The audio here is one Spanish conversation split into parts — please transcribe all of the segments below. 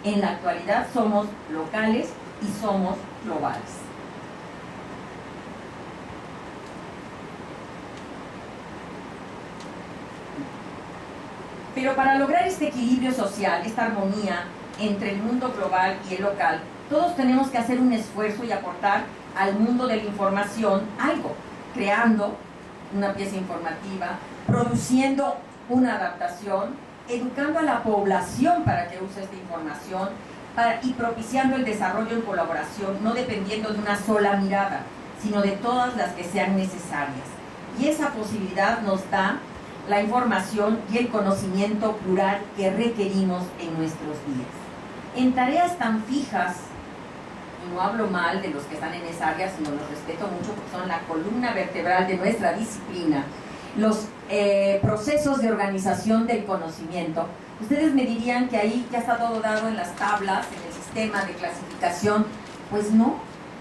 En la actualidad somos locales y somos globales. Pero para lograr este equilibrio social, esta armonía entre el mundo global y el local, todos tenemos que hacer un esfuerzo y aportar al mundo de la información algo, creando una pieza informativa, produciendo una adaptación, educando a la población para que use esta información y propiciando el desarrollo en colaboración, no dependiendo de una sola mirada, sino de todas las que sean necesarias. Y esa posibilidad nos da la información y el conocimiento plural que requerimos en nuestros días. En tareas tan fijas, y no hablo mal de los que están en esa área, sino los respeto mucho porque son la columna vertebral de nuestra disciplina, los procesos de organización del conocimiento, ustedes me dirían que ahí ya está todo dado en las tablas, en el sistema de clasificación. Pues no,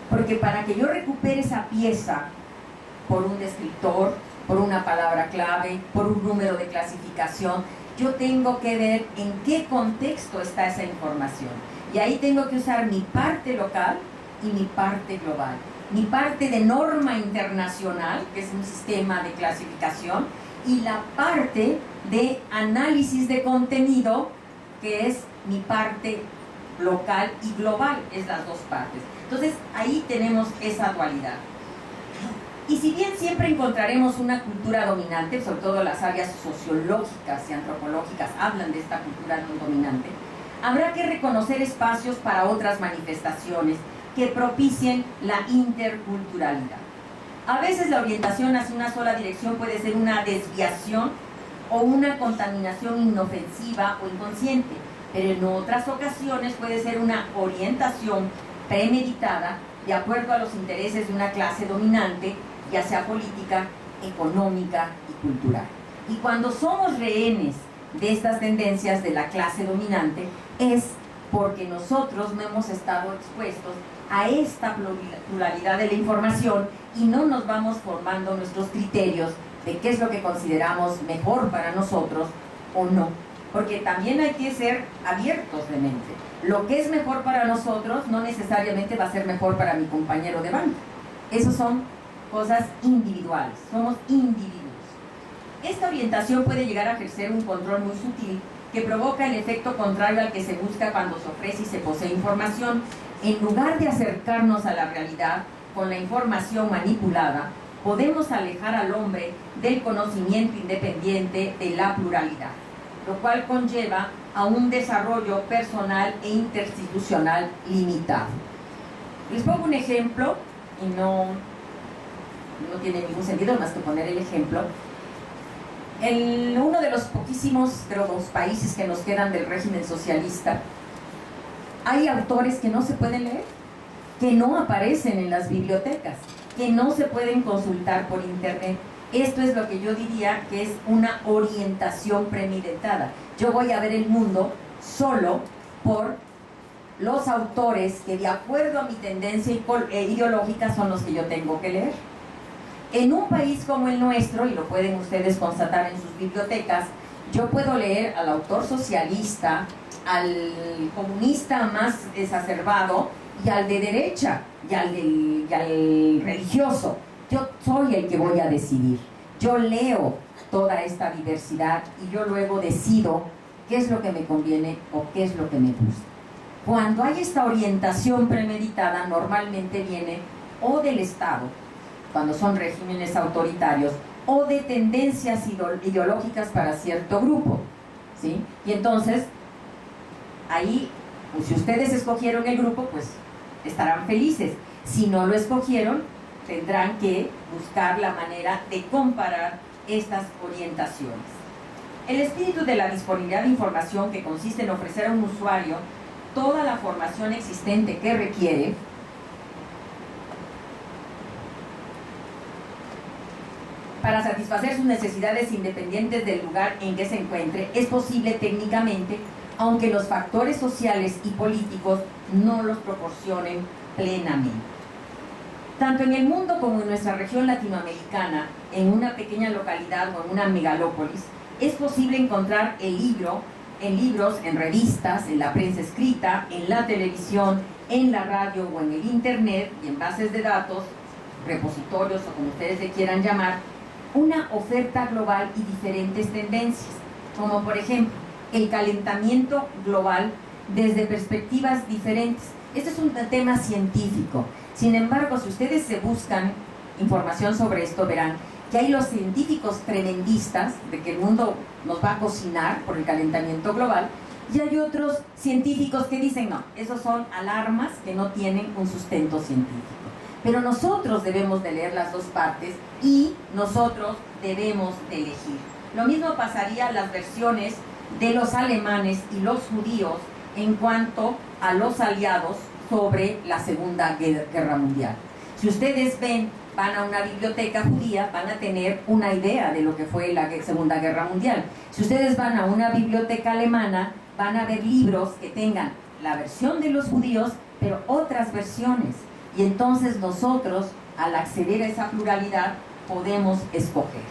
porque para que yo recupere esa pieza por un descriptor, por una palabra clave, por un número de clasificación, yo tengo que ver en qué contexto está esa información. Y ahí tengo que usar mi parte local y mi parte global. Mi parte de norma internacional, que es un sistema de clasificación, y la parte de análisis de contenido, que es mi parte local y global, es las dos partes. Entonces, ahí tenemos esa dualidad. Y si bien siempre encontraremos una cultura dominante, sobre todo las áreas sociológicas y antropológicas hablan de esta cultura no dominante, habrá que reconocer espacios para otras manifestaciones que propicien la interculturalidad. A veces la orientación hacia una sola dirección puede ser una desviación o una contaminación inofensiva o inconsciente, pero en otras ocasiones puede ser una orientación premeditada de acuerdo a los intereses de una clase dominante, ya sea política, económica y cultural. Y cuando somos rehenes de estas tendencias de la clase dominante, es porque nosotros no hemos estado expuestos a esta pluralidad de la información y no nos vamos formando nuestros criterios de qué es lo que consideramos mejor para nosotros o no. Porque también hay que ser abiertos de mente. Lo que es mejor para nosotros no necesariamente va a ser mejor para mi compañero de banca. Esas son cosas individuales, somos individuos. Esta orientación puede llegar a ejercer un control muy sutil que provoca el efecto contrario al que se busca cuando se ofrece y se posee información. En lugar de acercarnos a la realidad con la información manipulada, podemos alejar al hombre del conocimiento independiente de la pluralidad, lo cual conlleva a un desarrollo personal e interinstitucional limitado. Les pongo un ejemplo, y no tiene ningún sentido más que poner el ejemplo. En uno de los poquísimos de los países que nos quedan del régimen socialista, hay autores que no se pueden leer, que no aparecen en las bibliotecas, que no se pueden consultar por internet. Esto es lo que yo diría que es una orientación premeditada. Yo voy a ver el mundo solo por los autores que de acuerdo a mi tendencia ideológica son los que yo tengo que leer. En un país como el nuestro, y lo pueden ustedes constatar en sus bibliotecas, yo puedo leer al autor socialista, al comunista más exacerbado y al de derecha y al religioso. Yo soy el que voy a decidir. Yo leo toda esta diversidad y yo luego decido qué es lo que me conviene o qué es lo que me gusta. Cuando hay esta orientación premeditada, normalmente viene o del Estado, cuando son regímenes autoritarios, o de tendencias ideológicas para cierto grupo, ¿sí? Y entonces, ahí, pues, si ustedes escogieron el grupo, pues estarán felices. Si no lo escogieron, tendrán que buscar la manera de comparar estas orientaciones. El espíritu de la disponibilidad de información, que consiste en ofrecer a un usuario toda la formación existente que requiere, para satisfacer sus necesidades independientes del lugar en que se encuentre, es posible técnicamente, aunque los factores sociales y políticos no los proporcionen plenamente. Tanto en el mundo como en nuestra región latinoamericana, en una pequeña localidad o en una megalópolis, es posible encontrar el libro en libros, en revistas, en la prensa escrita, en la televisión, en la radio o en el internet y en bases de datos, repositorios o como ustedes le quieran llamar, una oferta global y diferentes tendencias, como por ejemplo el calentamiento global desde perspectivas diferentes. Este es un tema científico. Sin embargo, si ustedes se buscan información sobre esto, verán que hay los científicos tremendistas de que el mundo nos va a cocinar por el calentamiento global, y hay otros científicos que dicen no, esos son alarmas que no tienen un sustento científico. Pero nosotros debemos de leer las dos partes y nosotros debemos de elegir. Lo mismo pasaría a las versiones de los alemanes y los judíos en cuanto a los aliados sobre la Segunda Guerra Mundial. Si ustedes van a una biblioteca judía, van a tener una idea de lo que fue la Segunda Guerra Mundial. Si ustedes van a una biblioteca alemana, van a ver libros que tengan la versión de los judíos, pero otras versiones. Y entonces nosotros, al acceder a esa pluralidad, podemos escoger.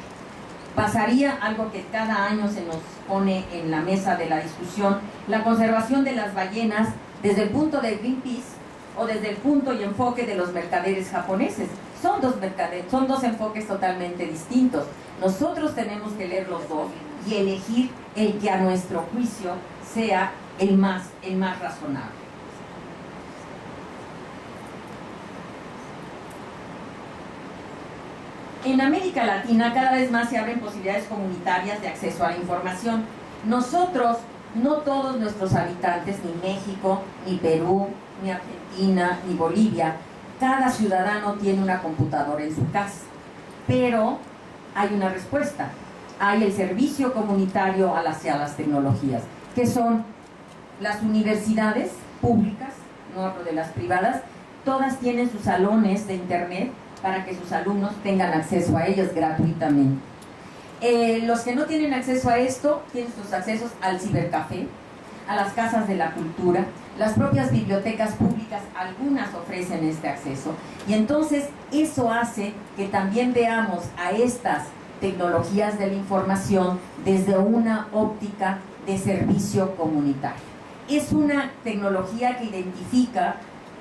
Pasaría algo que cada año se nos pone en la mesa de la discusión, la conservación de las ballenas desde el punto de Greenpeace o desde el punto y enfoque de los mercaderes japoneses. Son dos enfoques totalmente distintos. Nosotros tenemos que leer los dos y elegir el que a nuestro juicio sea el más razonable. En América Latina cada vez más se abren posibilidades comunitarias de acceso a la información. Nosotros, no todos nuestros habitantes, ni México, ni Perú, ni Argentina, ni Bolivia, cada ciudadano tiene una computadora en su casa. Pero hay una respuesta. Hay el servicio comunitario hacia las tecnologías, que son las universidades públicas, no hablo de las privadas, todas tienen sus salones de internet para que sus alumnos tengan acceso a ellos gratuitamente. Los que no tienen acceso a esto, tienen sus accesos al cibercafé, a las casas de la cultura, las propias bibliotecas públicas, algunas ofrecen este acceso, y entonces eso hace que también veamos a estas tecnologías de la información desde una óptica de servicio comunitario. Es una tecnología que identifica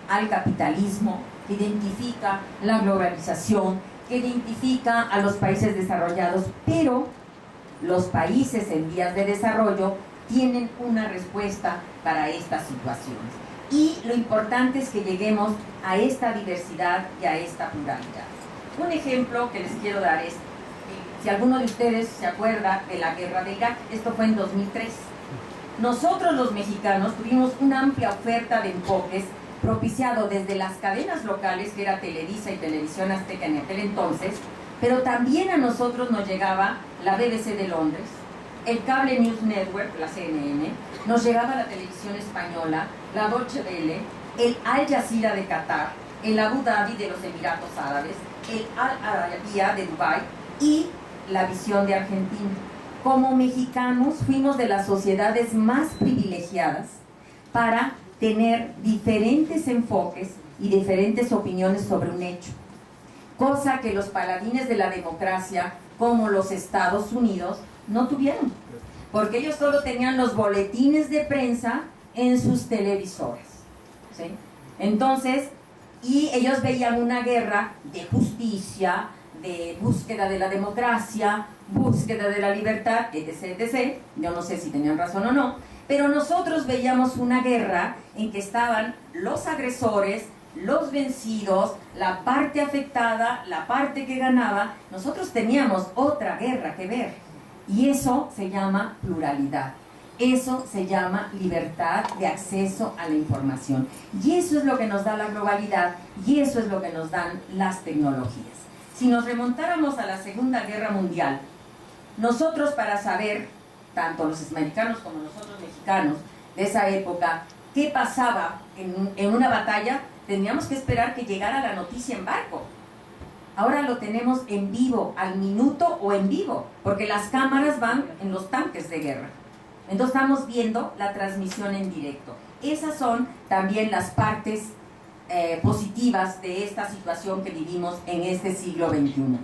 al capitalismo, que identifica la globalización, que identifica a los países desarrollados, pero los países en vías de desarrollo tienen una respuesta para estas situaciones. Y lo importante es que lleguemos a esta diversidad y a esta pluralidad. Un ejemplo que les quiero dar es, si alguno de ustedes se acuerda de la guerra de Irak, esto fue en 2003. Nosotros los mexicanos tuvimos una amplia oferta de enfoques propiciado desde las cadenas locales, que era Televisa y Televisión Azteca en aquel entonces, pero también a nosotros nos llegaba la BBC de Londres, el Cable News Network, la CNN, nos llegaba la televisión española, la Deutsche Welle, el Al Jazeera de Qatar, el Abu Dhabi de los Emiratos Árabes, el Al Arabiya de Dubái y la Visión de Argentina. Como mexicanos fuimos de las sociedades más privilegiadas para tener diferentes enfoques y diferentes opiniones sobre un hecho, cosa que los paladines de la democracia, como los Estados Unidos, no tuvieron, porque ellos solo tenían los boletines de prensa en sus televisores, ¿sí? Entonces, y ellos veían una guerra de justicia, de búsqueda de la democracia, búsqueda de la libertad, etc., etc. Yo no sé si tenían razón o no, pero nosotros veíamos una guerra en que estaban los agresores, los vencidos, la parte afectada, la parte que ganaba. Nosotros teníamos otra guerra que ver, y eso se llama pluralidad, eso se llama libertad de acceso a la información, y eso es lo que nos da la globalidad, y eso es lo que nos dan las tecnologías. Si nos remontáramos a la Segunda Guerra Mundial, nosotros, para saber, tanto los americanos como nosotros mexicanos de esa época, qué pasaba en una batalla, teníamos que esperar que llegara la noticia en barco. Ahora lo tenemos en vivo, al minuto o en vivo, porque las cámaras van en los tanques de guerra. Entonces estamos viendo la transmisión en directo. Esas son también las partes positivas de esta situación que vivimos en este siglo XXI.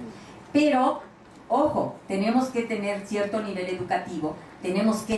Pero, ojo, tenemos que tener cierto nivel educativo, tenemos que